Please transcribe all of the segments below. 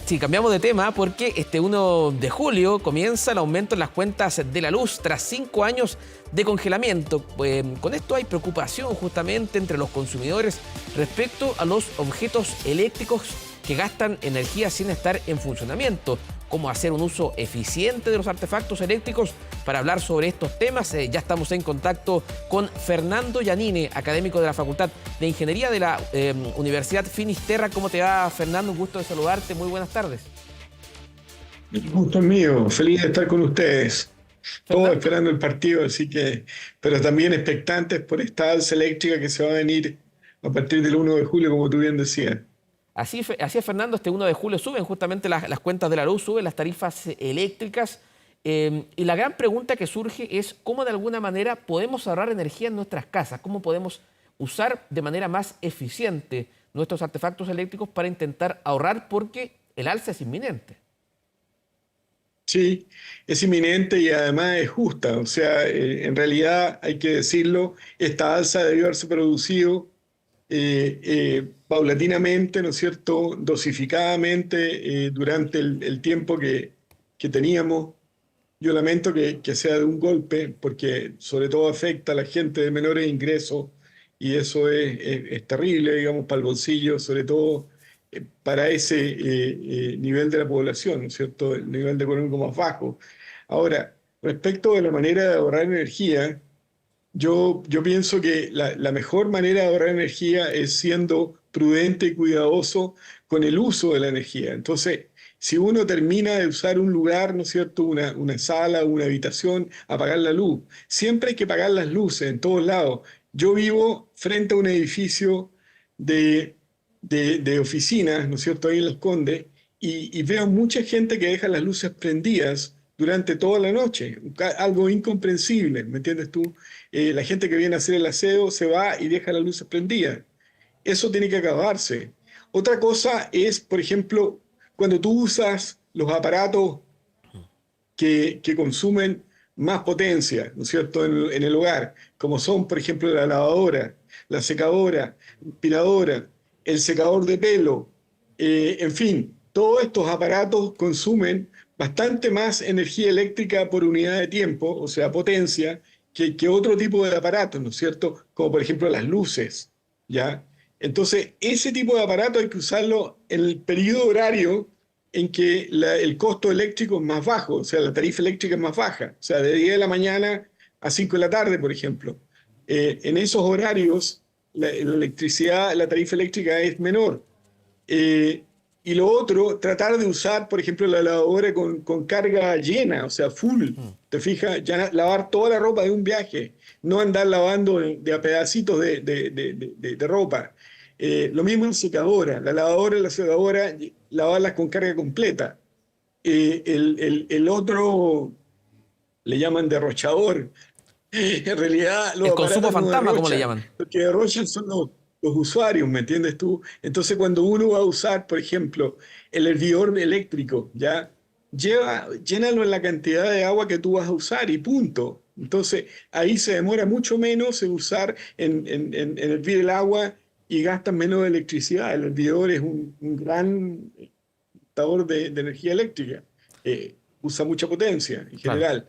Sí, cambiamos de tema porque este 1 de julio comienza el aumento en las cuentas de la luz tras 5 años de congelamiento. Con esto hay preocupación justamente entre los consumidores respecto a los objetos eléctricos que gastan energía sin estar en funcionamiento. Cómo hacer un uso eficiente de los artefactos eléctricos. Para hablar sobre estos temas, ya estamos en contacto con Fernando Giannini, académico de la Facultad de Ingeniería de la Universidad Finisterra. ¿Cómo te va, Fernando? Un gusto de saludarte. Muy buenas tardes. El gusto es mío, feliz de estar con ustedes. Todos Fernando, esperando el partido, así que, pero también expectantes por esta alza eléctrica que se va a venir a partir del 1 de julio, como tú bien decías. así es, Fernando. Este 1 de julio suben justamente las cuentas de la luz, suben las tarifas eléctricas. Y la gran pregunta que surge es cómo de alguna manera podemos ahorrar energía en nuestras casas, cómo podemos usar de manera más eficiente nuestros artefactos eléctricos para intentar ahorrar porque el alza es inminente. Sí, es inminente y además es justa. O sea, en realidad hay que decirlo, esta alza debió haberse producido paulatinamente, ¿no es cierto?, dosificadamente durante el tiempo que teníamos. Yo lamento que sea de un golpe, porque sobre todo afecta a la gente de menores ingresos y eso es terrible, digamos, para el bolsillo, sobre todo para ese nivel de la población, ¿no es cierto?, el nivel de económico más bajo. Ahora, respecto de la manera de ahorrar energía, yo pienso que la mejor manera de ahorrar energía es siendo prudente y cuidadoso con el uso de la energía. Entonces, si uno termina de usar un lugar, ¿no es cierto?, una sala, una habitación, apagar la luz. Siempre hay que apagar las luces en todos lados. Yo vivo frente a un edificio de, de oficinas, ¿no es cierto?, ahí en Las Condes, y veo mucha gente que deja las luces prendidas durante toda la noche, algo incomprensible, ¿me entiendes tú? La gente que viene a hacer el aseo se va y deja las luces prendidas. Eso tiene que acabarse. Otra cosa es, por ejemplo, cuando tú usas los aparatos que consumen más potencia, ¿no es cierto?, en el hogar, como son, por ejemplo, la lavadora, la secadora, la aspiradora, el secador de pelo, en fin, todos estos aparatos consumen bastante más energía eléctrica por unidad de tiempo, o sea, potencia, que otro tipo de aparatos, ¿no es cierto?, como por ejemplo las luces, ¿ya? Entonces, ese tipo de aparato hay que usarlo en el periodo horario en que el costo eléctrico es más bajo, o sea, la tarifa eléctrica es más baja, o sea, de 10 de la mañana a 5 de la tarde, por ejemplo. En esos horarios, la electricidad, la tarifa eléctrica es menor. Eh, y lo otro, tratar de usar, por ejemplo, la lavadora con carga llena, o sea, full. ¿Te fijas? Ya lavar toda la ropa de un viaje, no andar lavando de a pedacitos de ropa. Lo mismo en secadora, la lavadora y la secadora, lavarlas con carga completa. El otro le llaman derrochador. En realidad los El consumo aparatos no fantasma, como le derrochan, llaman. lo que derrochan son los usuarios, ¿me entiendes tú? Entonces cuando uno va a usar, por ejemplo, el hervidor eléctrico, ¿ya? Llénalo en la cantidad de agua que tú vas a usar y punto. Entonces ahí se demora mucho menos en usar, en hervir el agua y gastan menos electricidad. El hervidor es un gran gastador de energía eléctrica. Usa mucha potencia en Claro. general.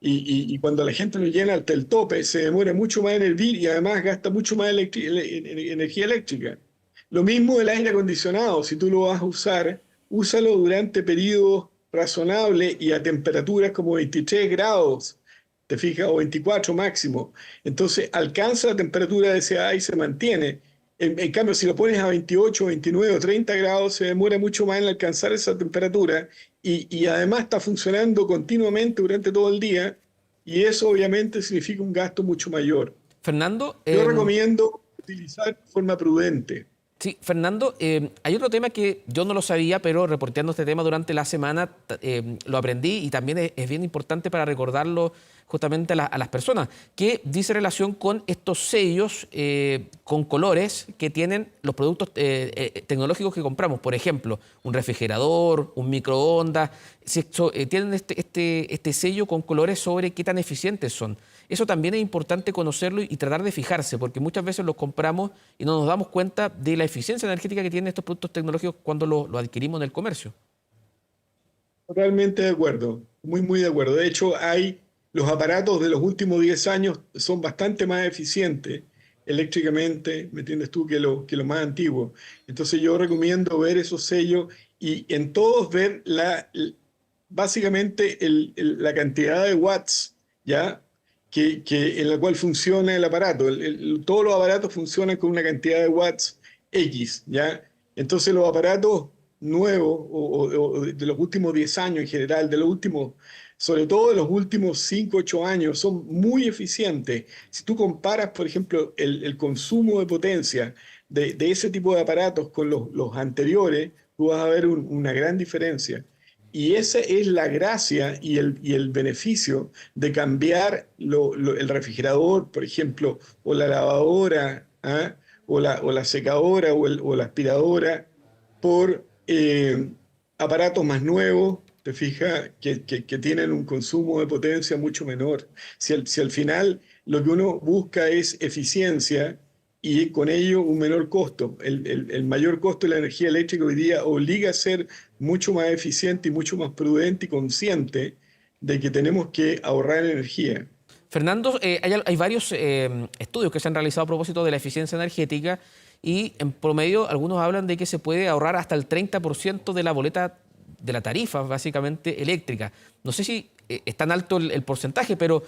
Y cuando la gente lo llena hasta el tope, se demora mucho más en hervir y además gasta mucho más energía eléctrica. Lo mismo del aire acondicionado, si tú lo vas a usar, úsalo durante periodos razonables y a temperaturas como 23 grados, ¿te fijas? O 24 máximo. Entonces alcanza la temperatura deseada y se mantiene. En cambio, si lo pones a 28, 29 o 30 grados, se demora mucho más en alcanzar esa temperatura y además está funcionando continuamente durante todo el día y eso obviamente significa un gasto mucho mayor. Fernando, Yo recomiendo utilizar de forma prudente. sí, Fernando, hay otro tema que yo no lo sabía, pero reporteando este tema durante la semana lo aprendí y también es bien importante para recordarlo justamente a las personas, que dice relación con estos sellos con colores que tienen los productos tecnológicos que compramos. Por ejemplo, un refrigerador, un microondas, tienen este sello con colores sobre qué tan eficientes son. Eso también es importante conocerlo y tratar de fijarse, porque muchas veces los compramos y no nos damos cuenta de la eficiencia energética que tienen estos productos tecnológicos cuando lo adquirimos en el comercio. Totalmente de acuerdo, muy, muy de acuerdo. De hecho, los aparatos de los últimos 10 años son bastante más eficientes eléctricamente, ¿me entiendes tú?, que los más antiguos. Entonces yo recomiendo ver esos sellos y en todos ver básicamente la cantidad de watts, ¿ya? En la cual funciona el aparato. Todos los aparatos funcionan con una cantidad de watts X, ¿ya? Entonces los aparatos nuevos o de los últimos 10 años en general, sobre todo de los últimos 5 8 años, son muy eficientes. Si tú comparas, por ejemplo, el consumo de potencia de ese tipo de aparatos con los anteriores, tú vas a ver una gran diferencia. Y esa es la gracia y el beneficio de cambiar el refrigerador, por ejemplo, o la lavadora, ¿ah? O la secadora o la aspiradora por aparatos más nuevos, te fijas, que tienen un consumo de potencia mucho menor. Si al final lo que uno busca es eficiencia y con ello un menor costo, el mayor costo de la energía eléctrica hoy día obliga a ser mucho más eficiente y mucho más prudente y consciente de que tenemos que ahorrar energía. Fernando, hay varios estudios que se han realizado a propósito de la eficiencia energética y en promedio algunos hablan de que se puede ahorrar hasta el 30% de la boleta de la tarifa, básicamente eléctrica. No sé si es tan alto el porcentaje, pero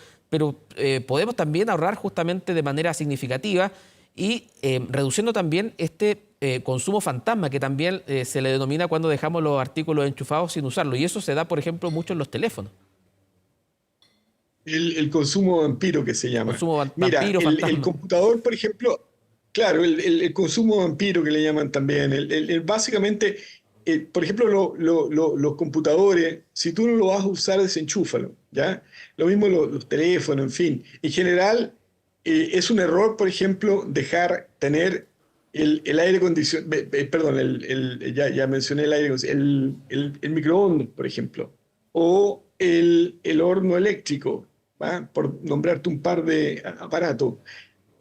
podemos también ahorrar justamente de manera significativa y reduciendo también este consumo fantasma que también se le denomina cuando dejamos los artículos enchufados sin usarlo. Y eso se da, por ejemplo, mucho en los teléfonos. El consumo vampiro que se llama. Consumo Mira, vampiro, el fantasma. computador, por ejemplo, claro, el consumo vampiro que le llaman también, básicamente, por ejemplo, los computadores, si tú no lo vas a usar, desenchúfalo, ¿ya? Lo mismo los teléfonos, en fin. En general, es un error, por ejemplo, tener el aire acondicionado, perdón, ya mencioné el aire acondicionado, el microondas, por ejemplo, o el horno eléctrico, ¿va? Por nombrarte un par de aparatos,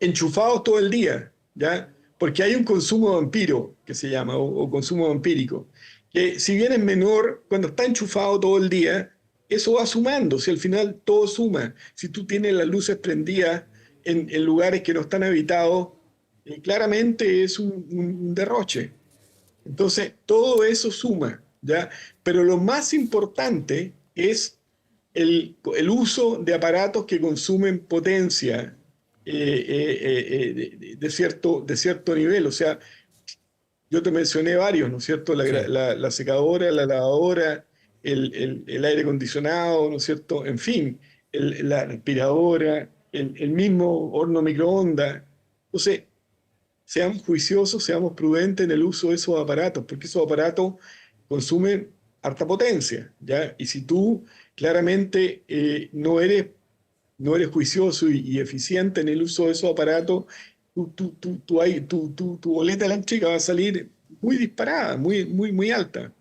enchufados todo el día, ¿ya? Porque hay un consumo vampiro, que se llama, o consumo vampírico, que si bien es menor, cuando está enchufado todo el día, eso va sumando, si al final todo suma. Si tú tienes las luces prendidas en lugares que no están habitados, claramente es un derroche. Entonces, todo eso suma, ¿ya? Pero lo más importante es el uso de aparatos que consumen potencia de cierto nivel. O sea, yo te mencioné varios, ¿no es cierto? Sí. La secadora, la lavadora, el aire acondicionado, ¿no es cierto? En fin, la aspiradora, el mismo horno microondas. Entonces, seamos juiciosos, seamos prudentes en el uso de esos aparatos, porque esos aparatos consumen harta potencia, ¿ya? Y si tú claramente no eres juicioso y eficiente en el uso de esos aparatos, tu boleta eléctrica va a salir muy disparada, muy, muy, muy alta,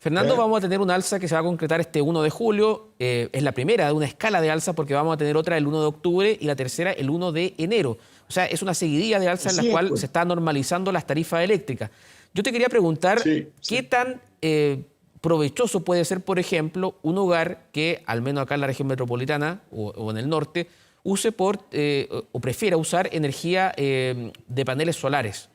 Fernando, ¿ya? vamos a tener un alza que se va a concretar este 1 de julio. Es la primera de una escala de alza porque vamos a tener otra el 1 de octubre y la tercera el 1 de enero. O sea, es una seguidilla de alza en la Así es, cual pues. se están normalizando las tarifas eléctricas. Yo te quería preguntar, Sí, ¿qué sí. tan provechoso puede ser, por ejemplo, un hogar que, al menos acá en la región metropolitana o en el norte, use o prefiera usar energía de paneles solares?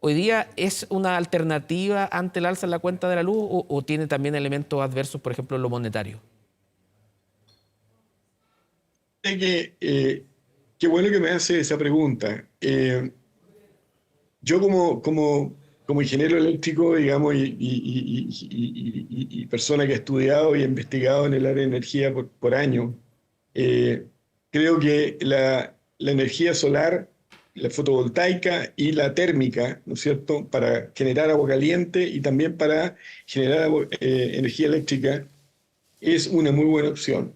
¿Hoy día es una alternativa ante el alza en la cuenta de la luz o tiene también elementos adversos, por ejemplo, en lo monetario? Es qué bueno que me hace esa pregunta. Yo como ingeniero eléctrico, digamos, y persona que ha estudiado y ha investigado en el área de energía por años, eh, creo que la energía solar, la fotovoltaica y la térmica, ¿no es cierto?, para generar agua caliente y también para generar energía eléctrica, es una muy buena opción.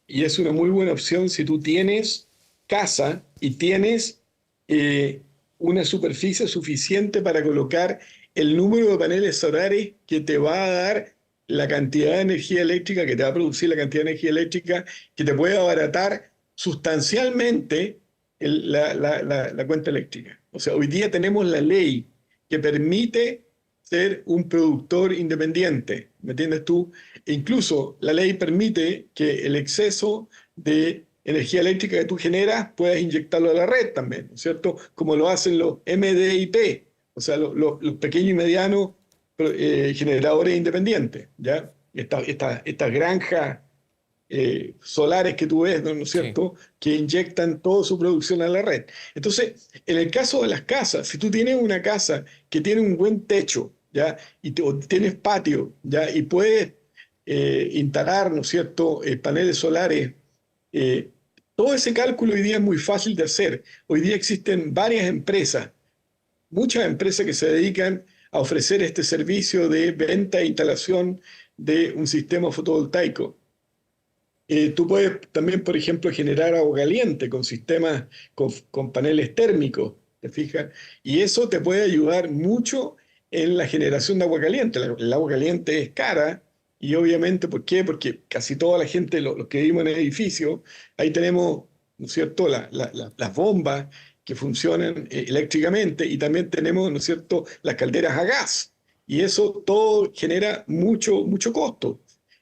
Y es una muy buena opción si tú tienes casa y tienes eh, una superficie suficiente para colocar el número de paneles solares que te va a dar la cantidad de energía eléctrica, que te va a producir la cantidad de energía eléctrica, que te puede abaratar sustancialmente la cuenta eléctrica. O sea, hoy día tenemos la ley que permite ser un productor independiente, ¿me entiendes tú? E incluso la ley permite que el exceso de energía eléctrica que tú generas puedas inyectarlo a la red también, ¿no es cierto? Como lo hacen los MDIP, o sea, los pequeños y medianos generadores independientes, ¿ya? Estas granjas solares que tú ves, ¿no es Sí. cierto?, que inyectan toda su producción a la red. Entonces, en el caso de las casas, si tú tienes una casa que tiene un buen techo, ¿ya? O tienes patio, ¿ya? Y puedes instalar, ¿no es cierto?, paneles solares. eh, Todo ese cálculo hoy día es muy fácil de hacer. Hoy día existen varias empresas, muchas empresas que se dedican a ofrecer este servicio de venta e instalación de un sistema fotovoltaico. Tú puedes también, por ejemplo, generar agua caliente con sistemas, con paneles térmicos, ¿te fijas? Y eso te puede ayudar mucho en la generación de agua caliente. El agua caliente es cara y obviamente, ¿por qué? Porque casi toda la gente, los que vivimos en edificios, ahí tenemos, ¿no es cierto?, las bombas que funcionan eléctricamente y también tenemos, ¿no es cierto?, las calderas a gas. Y eso todo genera mucho, mucho costo.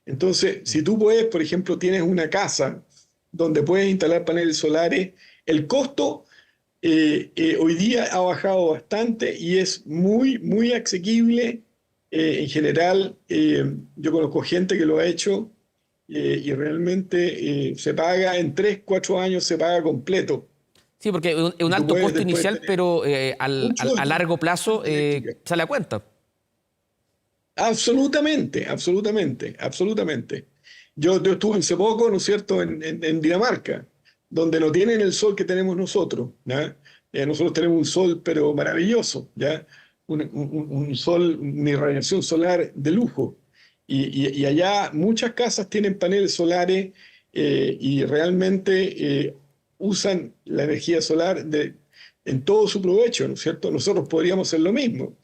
Entonces, si tú puedes, por ejemplo, tienes una casa donde puedes instalar paneles solares, el costo hoy día ha bajado bastante y es muy, muy asequible. En general, yo conozco gente que lo ha hecho y realmente se paga en 3 4 años, se paga completo. Sí, porque es un Y tú alto puedes costo después inicial, tener pero mucho a de largo plazo eléctrica. sale a cuenta. Absolutamente, absolutamente, absolutamente. Yo estuve hace poco, ¿no es cierto?, en Dinamarca, donde no tienen el sol que tenemos nosotros, ¿ya? Nosotros tenemos un sol, pero maravilloso, ¿ya? Un sol, una irradiación solar de lujo. Y allá muchas casas tienen paneles solares y realmente usan la energía solar en todo su provecho, ¿no es cierto? Nosotros podríamos hacer lo mismo.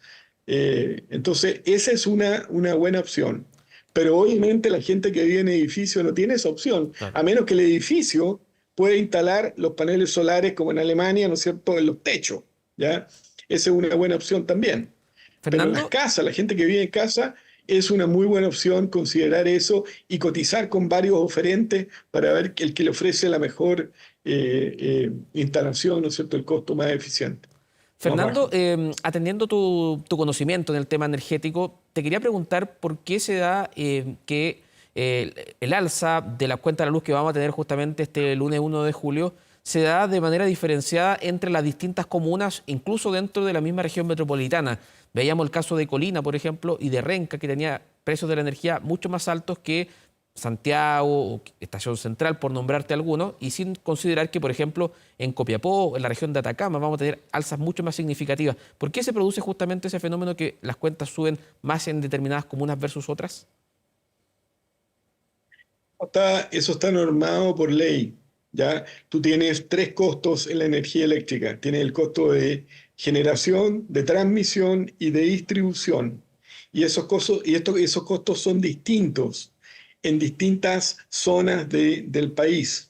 Entonces, esa es una buena opción. Pero obviamente la gente que vive en edificio no tiene esa opción, Claro. a menos que el edificio pueda instalar los paneles solares como en Alemania, ¿no es cierto?, en los techos, ¿ya? Esa es una buena opción también. Pero en las Fernando, casas, la gente que vive en casa, es una muy buena opción considerar eso y cotizar con varios oferentes para ver el que le ofrece la mejor instalación, ¿no es cierto?, el costo más eficiente, más Fernando, bajo. atendiendo tu conocimiento en el tema energético, te quería preguntar por qué se da que el alza de la cuenta de la luz que vamos a tener justamente este lunes 1 de julio se da de manera diferenciada entre las distintas comunas, incluso dentro de la misma región metropolitana. Veíamos el caso de Colina, por ejemplo, y de Renca, que tenía precios de la energía mucho más altos que Santiago o Estación Central, por nombrarte algunos, y sin considerar que, por ejemplo, en Copiapó, en la región de Atacama, vamos a tener alzas mucho más significativas. ¿Por qué se produce justamente ese fenómeno que las cuentas suben más en determinadas comunas versus otras? Eso está normado por ley, ¿ya? Tú tienes tres costos en la energía eléctrica. Tienes el costo de generación, de transmisión y de distribución. Y esos costos son distintos en distintas zonas del país.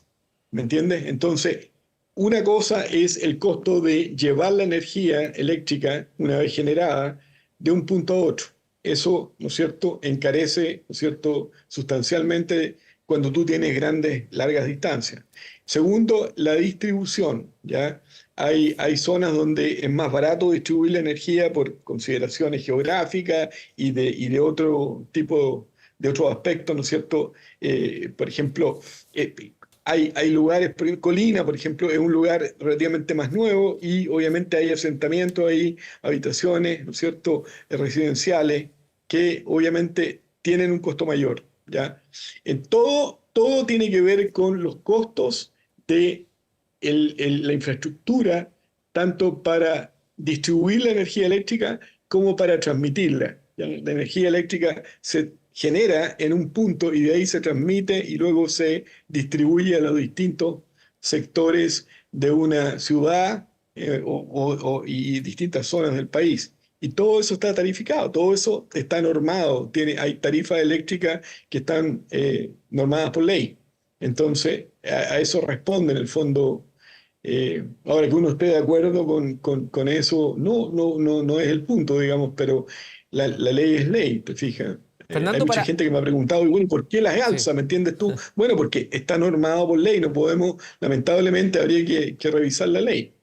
¿Me entiendes? Entonces, una cosa es el costo de llevar la energía eléctrica, una vez generada, de un punto a otro. Eso, ¿no es cierto?, encarece, ¿no es cierto?, sustancialmente cuando tú tienes grandes, largas distancias. Segundo, la distribución, ¿ya? Hay zonas donde es más barato distribuir la energía por consideraciones geográficas y de otro tipo, de otros aspectos, ¿no es cierto? Por ejemplo, hay lugares, Colina, por ejemplo, es un lugar relativamente más nuevo y obviamente hay asentamientos, hay habitaciones, ¿no es cierto?, residenciales que obviamente tienen un costo mayor, ¿ya? En todo tiene que ver con los costos de la infraestructura, tanto para distribuir la energía eléctrica como para transmitirla. ¿Ya? La energía eléctrica se genera en un punto y de ahí se transmite y luego se distribuye a los distintos sectores de una ciudad y distintas zonas del país. Y todo eso está tarificado, todo eso está normado. Hay tarifas eléctricas que están normadas por ley. Entonces, a eso responde en el fondo. Ahora que uno esté de acuerdo con eso, no es el punto, digamos, pero la ley es ley, ¿te fijas? Hay Fernando, mucha gente que me ha preguntado, y bueno, ¿por qué las Sí. alza? ¿Me entiendes tú? Bueno, porque está normado por ley, no podemos, lamentablemente habría que revisar la ley.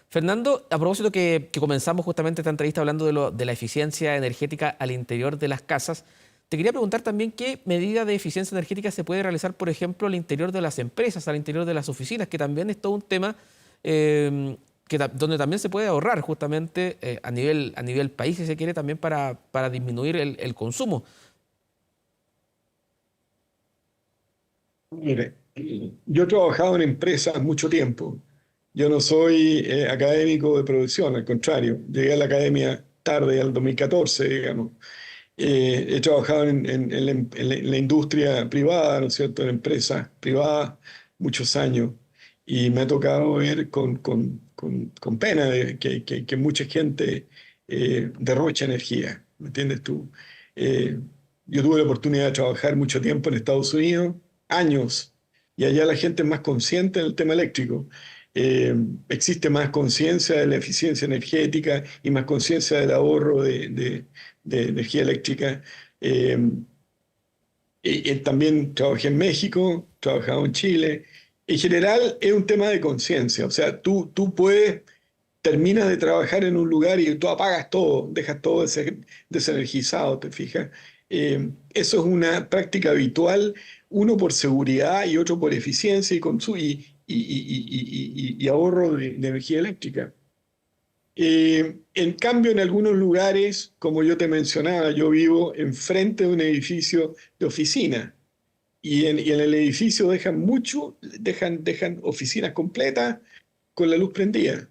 Fernando, a propósito que comenzamos justamente esta entrevista hablando de la eficiencia energética al interior de las casas, te quería preguntar también qué medida de eficiencia energética se puede realizar, por ejemplo, al interior de las empresas, al interior de las oficinas, que también es todo un tema donde también se puede ahorrar justamente a nivel país, si se quiere, también para disminuir el consumo. Mire, yo he trabajado en empresas mucho tiempo. Yo no soy académico de producción, al contrario, llegué a la academia tarde, al 2014, digamos. He trabajado en la industria privada, ¿no es cierto?, en empresas privadas muchos años y me ha tocado ver con pena que mucha gente derrocha energía, ¿me entiendes tú? Eh, yo tuve la oportunidad de trabajar mucho tiempo en Estados Unidos, años, y allá la gente es más consciente en el tema eléctrico. Eh, Existe más conciencia de la eficiencia energética y más conciencia del ahorro de energía eléctrica. Eh, También trabajé en México, he trabajado en Chile. En general es un tema de conciencia, o sea, tú puedes, terminas de trabajar en un lugar y tú apagas todo, dejas todo desenergizado, ¿te fijas? Eso es una práctica habitual, uno por seguridad y otro por eficiencia y ahorro de energía eléctrica. En cambio, en algunos lugares, como yo te mencionaba, yo vivo enfrente de un edificio de oficina y en el edificio dejan oficinas completas con la luz prendida.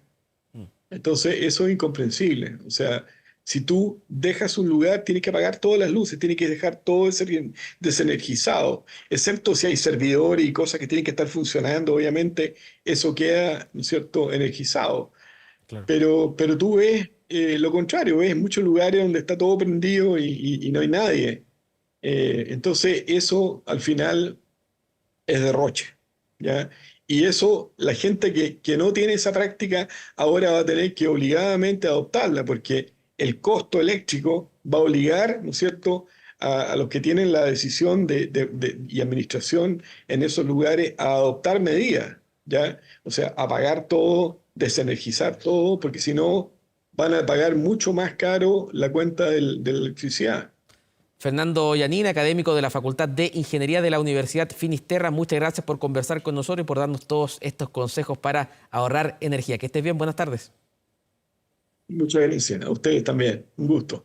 Entonces, eso es incomprensible. O sea, si tú dejas un lugar, tienes que apagar todas las luces, tienes que dejar todo desenergizado, excepto si hay servidores y cosas que tienen que estar funcionando, obviamente eso queda, ¿no es cierto?, energizado. Claro. Pero tú ves lo contrario, ves muchos lugares donde está todo prendido y no hay nadie. Entonces, eso al final es derroche, ¿ya? Y eso, la gente que no tiene esa práctica ahora va a tener que obligadamente adoptarla, porque el costo eléctrico va a obligar, ¿no es cierto?, a los que tienen la decisión y administración en esos lugares a adoptar medidas, ¿ya? O sea, apagar todo, desenergizar todo, porque si no, van a pagar mucho más caro la cuenta de la electricidad. Fernando Yanín, académico de la Facultad de Ingeniería de la Universidad Finisterra, muchas gracias por conversar con nosotros y por darnos todos estos consejos para ahorrar energía. Que estés bien, buenas tardes. Muchas gracias. A ustedes también. Un gusto.